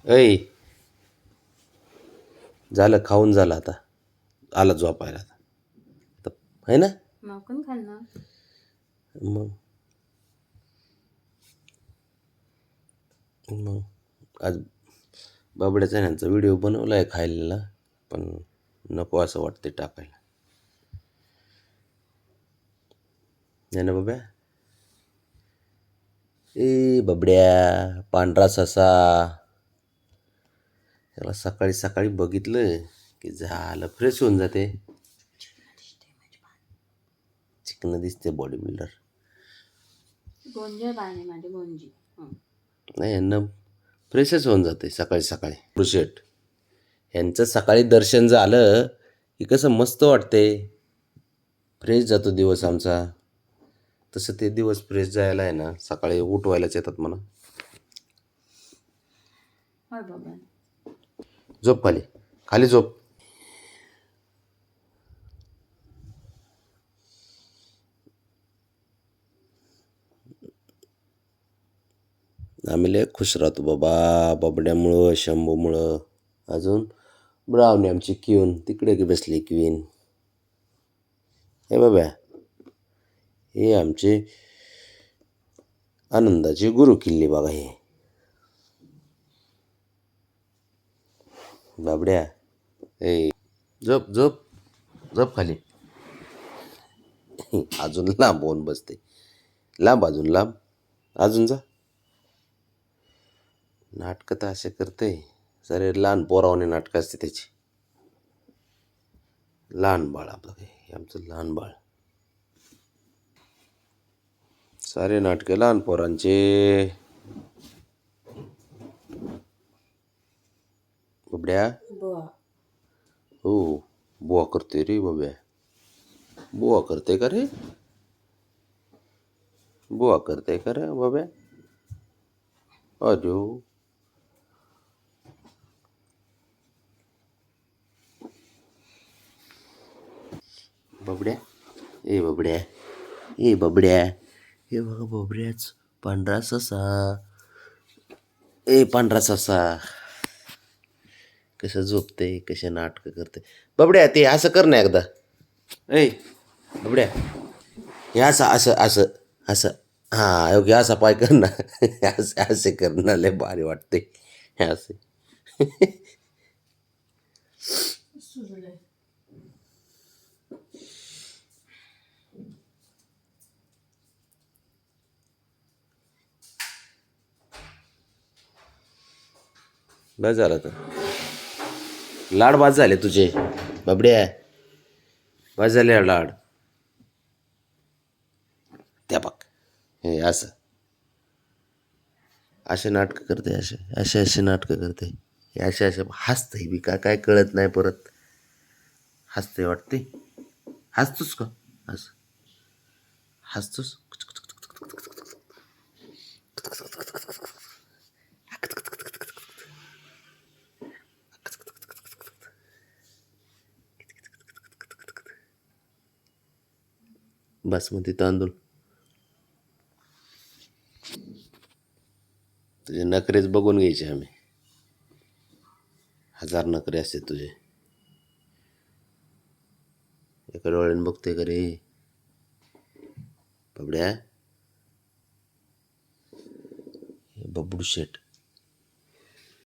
ऐ झालं खाऊन झालं आता आला झोपायला आता है ना कोण खाल्लं मग मग आज बाबड्याचा ह्यांचा व्हिडिओ बनवला आहे खायला पण नको असं वाटते टाकायला नाही ना बाब्या ए बाबड्या पांढरा ससा त्याला सकाळी सकाळी बघितलं की झालं फ्रेश होऊन जाते चिकन दिसते बॉडी बिल्डर गोंजे पाणी माझे गोंजी नाही यांना फ्रेशच होऊन जाते सकाळी सकाळी पुरुषेट यांचं सकाळी दर्शन झालं की कसं मस्त वाटते फ्रेश जातो दिवस आमचा तसं ते दिवस फ्रेश जायला आहे ना सकाळी उठवायलाच येतात म्हणा होय बाबा झोप खाली खाली झोप आम्ही लय खुश राहतो बाबा बाबड्यामुळं शंभूमुळं अजून ब्रावणी आमची क्वीन तिकडे बसली क्वीन हे बाबा हे आमचे आनंदाची गुरु किल्ली बघा हे बाबड्या ए झोप झोप झोप खाली अजून लांब होऊन बसते लांब अजून लांब अजून जा नाटकं तर असे करते सारे लहान पोरावाने नाटकं असते त्याची लहान बाळ आपलं हे आमचं लहान बाळ सारे नाटके लहान पोरांचे बाबड्या बुवा हो बुवा करते रे बाब्या बुवा करते का रे बुवा करते का रे बाब्या अरे बाबड्या ए बाबड्या ए बाबड्या हे बघा बाबड्याच पांढरा ससा ए पांढरा ससा कसं झोपते कसे नाटकं करते बाबड्या ते असं कर ना एकदा ए बाबड्या हे असं असं असं असं हां योग्य असा पाय कर ना असे असे कर ना लय भारी वाटते हे असे बस झालं तर लाड बाद झाले तुझे बाबड्या बस झाले लाड त्या बघ हे असं असे नाटकं करते असे असे असे नाटकं करते हे असे असे हसते बी काय कळत नाही परत हसते वाटते हसतोस का असं हसतोस बासमती तांदूळ तुझे नखरेच बघून घ्यायचे आम्ही 1000 नखरे असते तुझे एका डोळ्यानं बघते का रे बाबड्या बबडू शेट